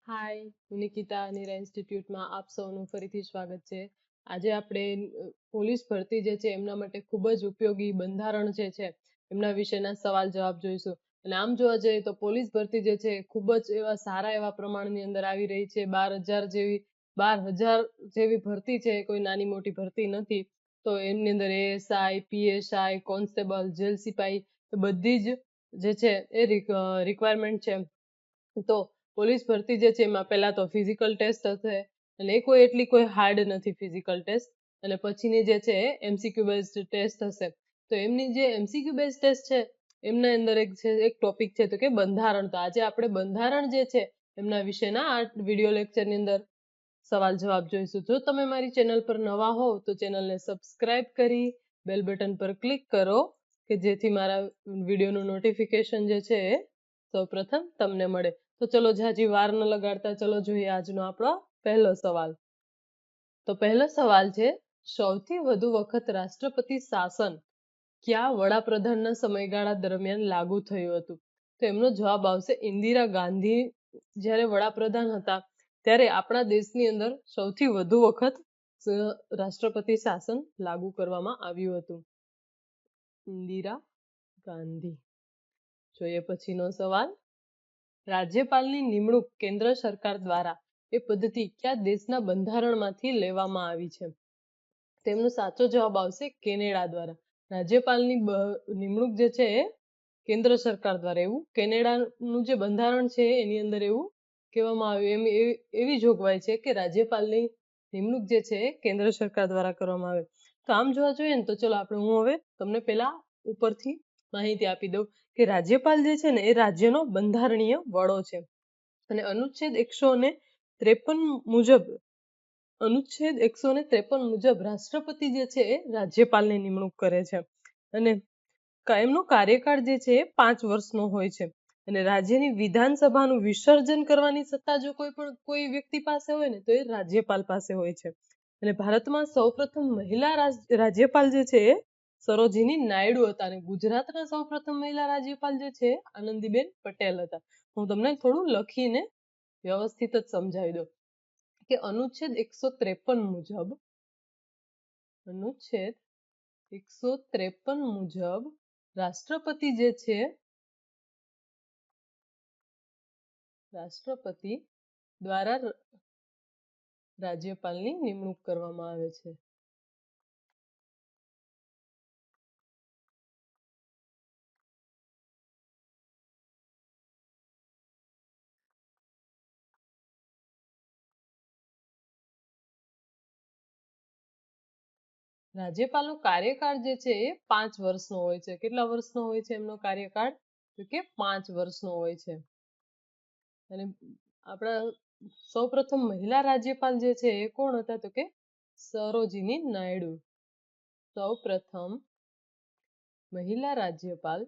હાય, હું નિકિતા નીરા ઇન્સ્ટિટ્યૂટમાં આપ સૌનું ફરીથી સ્વાગત છે. આજે આપણે પોલીસ ભરતી જે છે એમના માટે ખૂબ જ ઉપયોગી બંધારણ જે છે એમના વિશેના સવાલ જવાબ જોઈશું. અને આમ જોવા જઈએ તો પોલીસ ભરતી જે છે ખૂબ જ એવા સારા એવા પ્રમાણની અંદર આવી રહી છે. 12,000 જેવી ભરતી છે, કોઈ નાની મોટી ભરતી નથી. તો એમની અંદર એએસઆઈ, પીએસઆઈ, કોન્સ્ટેબલ, જેલ સિપાઈ બધી જ જે છે એ રિક્વાયરમેન્ટ છે. તો પોલીસ ભરતી જે છે એમાં પહેલા તો ફિઝિકલ ટેસ્ટ હશે, અને એ કોઈ એટલી કોઈ હાર્ડ નથી ફિઝિકલ ટેસ્ટ. અને પછીની જે છે એમસીક્યુ બેઝડ ટેસ્ટ હશે. તો એમની જે એમસીક્યુ બેઝ ટેસ્ટ છે એમના અંદર એક ટોપિક છે તો કે બંધારણ. તો આજે આપણે બંધારણ જે છે એમના વિશેના આ વિડીયો લેક્ચરની અંદર સવાલ જવાબ જોઈશું. જો તમે મારી ચેનલ પર નવા હો તો ચેનલને સબસ્ક્રાઇબ કરી બેલ બટન પર ક્લિક કરો કે જેથી મારા વિડીયોનું નોટિફિકેશન જે છે એ સૌપ્રથમ તમને મળે. તો ચલો જાજી વાર ન લગાડતા ચલો જોઈએ આજનો આપણો પહેલો સવાલ. તો પહેલો સવાલ છે, સૌથી વધુ વખત રાષ્ટ્રપતિ શાસન કયા વડાપ્રધાનના સમયગાળા દરમિયાન લાગુ થયું હતું? તો એમનો જવાબ આવશે ઇન્દિરા ગાંધી જ્યારે વડાપ્રધાન હતા ત્યારે આપણા દેશની અંદર સૌથી વધુ વખત રાષ્ટ્રપતિ શાસન લાગુ કરવામાં આવ્યું હતું. ઇન્દિરા ગાંધી. જોઈએ પછીનો સવાલ, રાજ્યપાલની નિમણૂક કેન્દ્ર સરકાર દ્વારા એ પદ્ધતિ કયા દેશના બંધારણમાંથી લેવામાં આવી છે? તેમનો સાચો જવાબ આવશે કેનેડા દ્વારા. રાજ્યપાલની નિમણૂક જે છે એ કેન્દ્ર સરકાર દ્વારા, એવું કેનેડાનું જે બંધારણ છે એની અંદર એવું કહેવામાં આવ્યું, એવી જોગવાઈ છે કે રાજ્યપાલની નિમણૂક જે છે એ કેન્દ્ર સરકાર દ્વારા કરવામાં આવે. તો આમ જોવા જોઈએ ને તો ચલો હું હવે તમને પેલા ઉપરથી માહિતી આપી દઉં કે રાજ્યપાલ જે છે ને એ રાજ્યનો બંધારણીય વડો છે. અને અનુચ્છેદ 153 મુજબ રાષ્ટ્રપતિ જે છે એ રાજ્યપાલની નિમણૂક કરે છે. અને એમનો કાર્યકાળ જે છે એ 5 વર્ષનો હોય છે. અને રાજ્યની વિધાનસભાનું વિસર્જન કરવાની સત્તા જો કોઈ વ્યક્તિ પાસે હોય ને તો એ રાજ્યપાલ પાસે હોય છે. અને ભારતમાં સૌપ્રથમ મહિલા રાજ્યપાલ જે છે એ સરોજિની નાયડુ હતા. અને ગુજરાતના સૌપ્રથમ મહિલા રાજ્યપાલ જે છે આનંદીબેન પટેલ હતા. હું તમને થોડું લખીને વ્યવસ્થિત જ સમજાવી દઉં કે અનુચ્છેદ 153 મુજબ રાષ્ટ્રપતિ જે છે રાષ્ટ્રપતિ દ્વારા રાજ્યપાલની નિમણૂક કરવામાં આવે છે. રાજ્યપાલનો કાર્યકાળ જે છે એ 5 વર્ષનો હોય છે. કેટલા વર્ષનો હોય છે એમનો કાર્યકાળ? તો કે 5 વર્ષનો હોય છે. અને આપણા સૌપ્રથમ મહિલા રાજ્યપાલ જે છે એ કોણ હતા? તો કે સરોજિની નાયડુ. સૌપ્રથમ મહિલા રાજ્યપાલ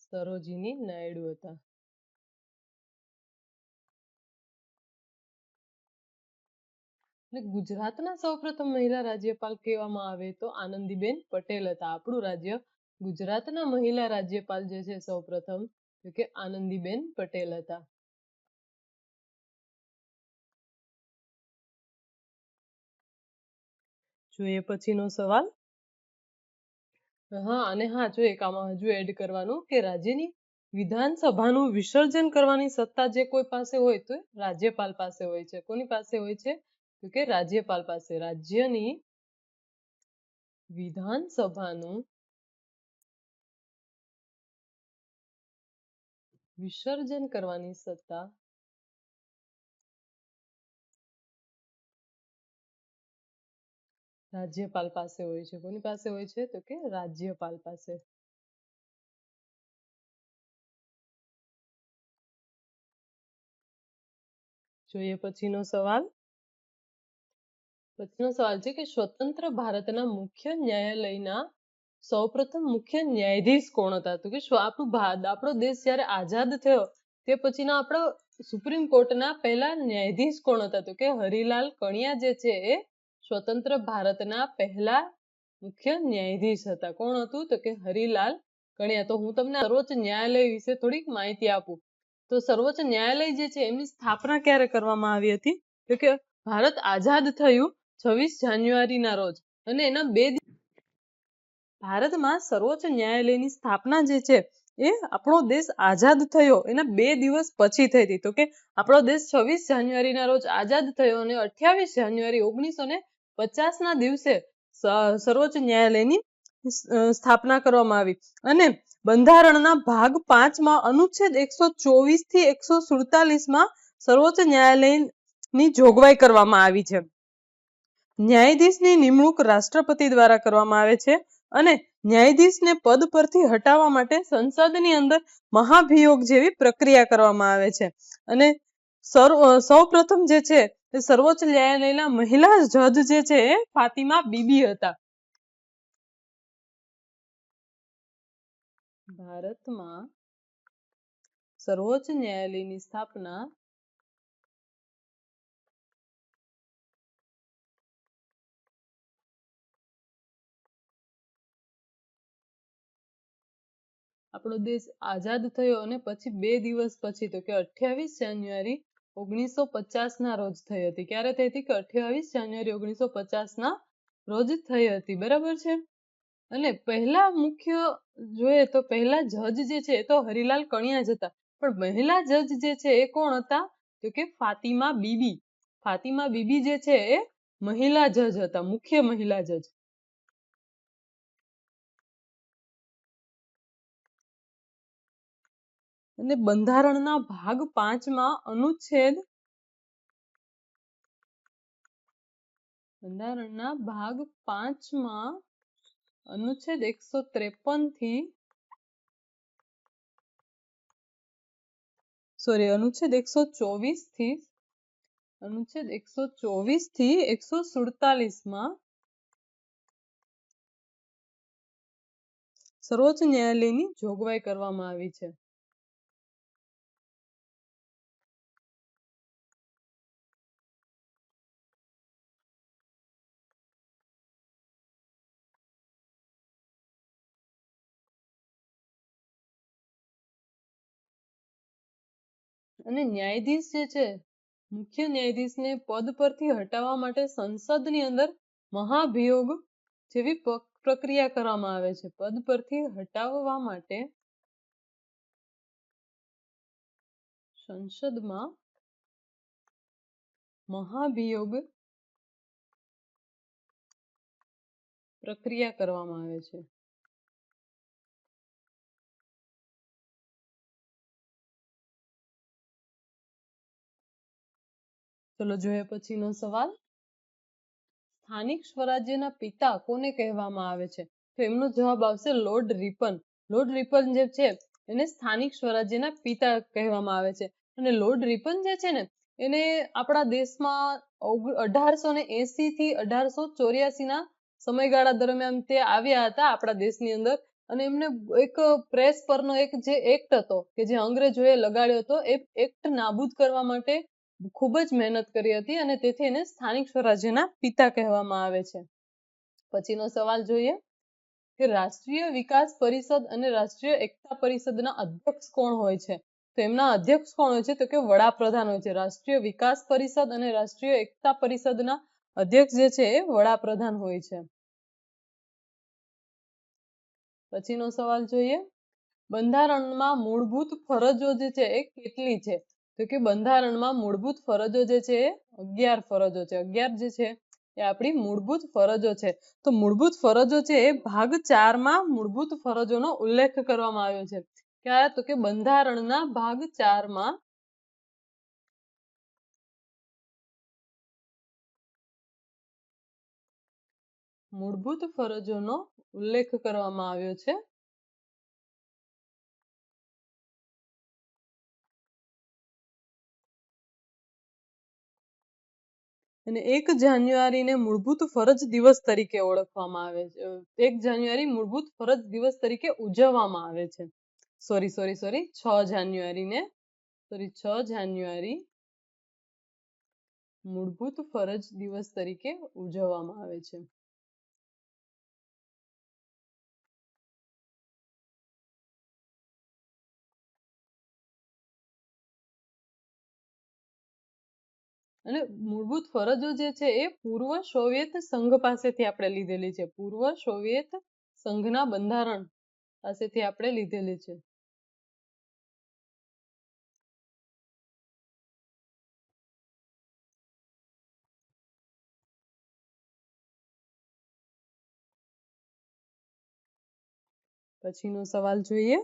સરોજિની નાયડુ હતા. ગુજરાતના સૌપ્રથમ મહિલા રાજ્યપાલ કહેવામાં આવે તો આનંદીબેન પટેલ હતા. આપણું રાજ્ય ગુજરાતના મહિલા રાજ્યપાલ જે છે સૌપ્રથમ તો કે આનંદીબેન પટેલ હતા. જોઈએ પછીનો સવાલ. જો એક આમાં હજુ એડ કરવાનું કે રાજ્યની વિધાનસભાનું વિસર્જન કરવાની સત્તા જે કોઈ પાસે હોય તો રાજ્યપાલ પાસે હોય છે. કોની પાસે હોય છે? તો કે રાજ્યપાલ પાસે. રાજ્યની વિધાનસભાનું વિસર્જન કરવાની સત્તા રાજ્યપાલ પાસે હોય છે. કોની પાસે હોય છે? તો કે રાજ્યપાલ પાસે. જોઈએ પછીનો સવાલ. પછીનો સવાલ છે કે સ્વતંત્ર ભારતના મુખ્ય ન્યાયાલયના સૌપ્રથમ મુખ્ય ન્યાયાધીશ કોણ હતા? તો કે આપણો દેશ જ્યારે આઝાદ થયો તે પછીના આપણો સુપ્રીમ કોર્ટના પહેલા ન્યાયાધીશ કોણ હતા? તો કે હરિલાલ કણિયા જે છે એ સ્વતંત્ર ભારતના પહેલા મુખ્ય ન્યાયાધીશ હતા. કોણ હતું? તો કે હરિલાલ કણિયા. તો હું તમને સર્વોચ્ચ ન્યાયાલય વિશે થોડીક માહિતી આપું. તો સર્વોચ્ચ ન્યાયાલય જે છે એમની સ્થાપના ક્યારે કરવામાં આવી હતી? તો કે ભારત આઝાદ થયું 26 જાન્યુઆરીના રોજ, અને એના ભારતમાં સર્વોચ્ચ ન્યાયાલયની સ્થાપના જે છે એ આપણો દેશ આઝાદ થયો એના 2 દિવસ પછી થઈ હતી. તો કે આપણો દેશ 26 જાન્યુઆરીના રોજ આઝાદ થયો અને 28 જાન્યુઆરી 1950 ના દિવસે સર્વોચ્ચ ન્યાયાલયની સ્થાપના કરવામાં આવી. અને બંધારણના ભાગ 5માં અનુચ્છેદ 124 થી 147માં સર્વોચ્ચ ન્યાયાલયની જોગવાઈ કરવામાં આવી છે. ન્યાયાધીશની નિમણૂક રાષ્ટ્રપતિ દ્વારા કરવામાં આવે છે, અને ન્યાયાધીશને પદ પરથી હટાવવા માટે સંસદની અંદર મહાભિયોગ જેવી પ્રક્રિયા કરવામાં આવે છે. અને સૌ પ્રથમ જે છે એ સર્વોચ્ચ ન્યાયાલયના મહિલા જજ જે છે એ ફાતિમા બીબી હતા. ભારતમાં સર્વોચ્ચ ન્યાયાલયની સ્થાપના આપણો દેશ આઝાદ થયો અને પછી 2 દિવસ પછી, તો કે 28 જાન્યુઆરી 1950ના રોજ થઈ હતી. ક્યારે થઈ હતી? કે 28 જાન્યુઆરી 1950ના રોજ થઈ હતી. બરાબર છે. અને પહેલા મુખ્ય જોઈએ તો પહેલા જજ જે છે એ તો હરિલાલ કણિયા જ હતા, પણ મહિલા જજ જે છે એ કોણ હતા? તો કે ફાતિમા બીબી. ફાતિમા બીબી જે છે એ મહિલા જજ હતા, મુખ્ય મહિલા જજ. અને બંધારણના ભાગ 5માં અનુચ્છેદ 153 થી અનુચ્છેદ 124 થી 147માં સર્વોચ્ચ ન્યાયાલયની જોગવાઈ કરવામાં આવી છે. અને ન્યાયાધીશ જે છે, મુખ્ય ન્યાયાધીશને પદ પરથી હટાવવા માટે સંસદની અંદર મહાભિયોગ જેવી પ્રક્રિયા કરવામાં આવે છે. પદ પરથી હટાવવા માટે સંસદમાં મહાભિયોગ પ્રક્રિયા કરવામાં આવે છે. ચલો જોઈએ પછીનો સવાલ. સ્થાનિક સ્વરાજ્યના પિતા કોને કહેવામાં આવે છે? તો એમનો જવાબ આવશે લોર્ડ રિપન. લોર્ડ રિપન જે છે એને સ્થાનિક સ્વરાજ્યના પિતા કહેવામાં આવે છે. અને લોર્ડ રિપન જે છે ને એને આપણા દેશમાં 1880 થી 1884ના સમયગાળા દરમિયાન તે આવ્યા હતા આપણા દેશની અંદર. અને એમને એક પ્રેસ પરનો એક જે એક્ટ હતો કે જે અંગ્રેજોએ લગાડ્યો હતો, એ એક્ટ નાબૂદ કરવા માટે ખૂબ જ મહેનત કરી હતી, અને તેથી એને સ્થાનિક સ્વરાજ્યના પિતા કહેવામાં આવે છે. પછીનો સવાલ જોઈએ કે રાષ્ટ્રીય વિકાસ પરિષદ અને રાષ્ટ્રીય એકતા પરિષદના અધ્યક્ષ કોણ હોય છે? તો એમના અધ્યક્ષ કોણ હોય છે? તો કે વડાપ્રધાન હોય છે. રાષ્ટ્રીય વિકાસ પરિષદ અને રાષ્ટ્રીય એકતા પરિષદના અધ્યક્ષ જે છે એ વડાપ્રધાન હોય છે. પછીનો સવાલ જોઈએ. બંધારણમાં મૂળભૂત ફરજો જે છે એ કેટલી છે? તો કે બંધારણમાં મૂળભૂત ફરજો જે છે એ 11 ફરજો છે. 11 જે છે એ આપણી મૂળભૂત ફરજો છે. તો મૂળભૂત ફરજો છે એ ભાગ 4માં મૂળભૂત ફરજોનો ઉલ્લેખ કરવામાં આવ્યો છે. ક્યાં? તો કે બંધારણના ભાગ 4માં મૂળભૂત ફરજોનો ઉલ્લેખ કરવામાં આવ્યો છે. અને 1 જાન્યુઆરીને મૂળભૂત ફરજ દિવસ તરીકે ઓળખવામાં આવે છે. 1 જાન્યુઆરી મૂળભૂત ફરજ દિવસ તરીકે ઉજવવામાં આવે છે. 6 જાન્યુઆરી મૂળભૂત ફરજ દિવસ તરીકે ઉજવવામાં આવે છે. અને મૂળભૂત ફરજો જે છે એ પૂર્વ સોવિયત સંઘ પાસેથી આપણે લીધેલી છે. પૂર્વ સોવિયત સંઘના બંધારણ પાસેથી આપણે લીધેલી છે. પછીનો સવાલ જોઈએ.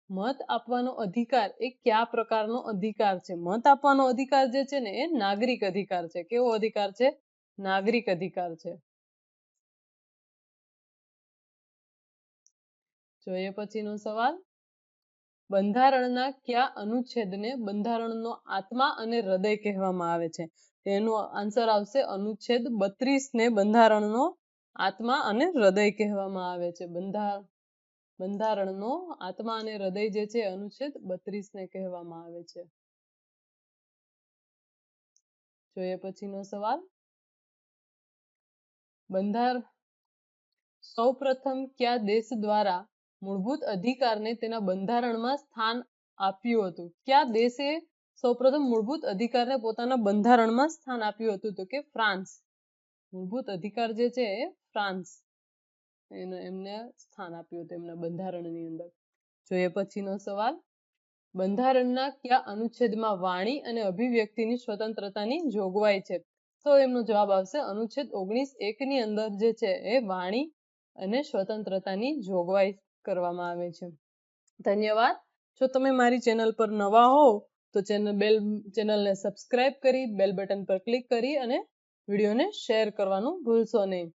મત આપવાનો અધિકાર એ કયા પ્રકારનો અધિકાર છે? મત આપવાનો અધિકાર જે છે ને એ નાગરિક અધિકાર છે. કેવો અધિકાર છે? નાગરિક અધિકાર છે. જોઈએ પછીનો સવાલ. બંધારણના કયા અનુચ્છેદને બંધારણનો આત્મા અને હૃદય કહેવામાં આવે છે? તેનો આન્સર આવશે અનુચ્છેદ 32 ને બંધારણનો આત્મા અને હૃદય કહેવામાં આવે છે. બંધારણનો આત્મા અને હૃદય જે છે અનુચ્છેદ 32 ને કહેવામાં આવે છે. જોઈએ પછીનો સવાલ. સૌપ્રથમ કયા દેશ દ્વારા મૂળભૂત અધિકારને તેના બંધારણમાં સ્થાન આપ્યું હતું? કયા દેશે સૌપ્રથમ મૂળભૂત અધિકારને પોતાના બંધારણમાં સ્થાન આપ્યું હતું? તો કે ફ્રાન્સ. મૂળભૂત અધિકાર જે છે એ ફ્રાન્સ એમને સ્થાન આપ્યું હતું એમના બંધારણની અંદર. જોઈએ પછીનો સવાલ. બંધારણના કયા અનુચ્છેદમાં વાણી અને અભિવ્યક્તિની સ્વતંત્રતાની જોગવાઈ છે? તો એમનો જવાબ આવશે અનુચ્છેદ 19(1) ની અંદર જે છે એ વાણી અને સ્વતંત્રતાની જોગવાઈ કરવામાં આવે છે. ધન્યવાદ. જો તમે મારી ચેનલ પર નવા હો તો ચેનલને સબસ્ક્રાઇબ કરી બેલ બટન પર ક્લિક કરી અને વિડીયોને શેર કરવાનું ભૂલશો નહીં.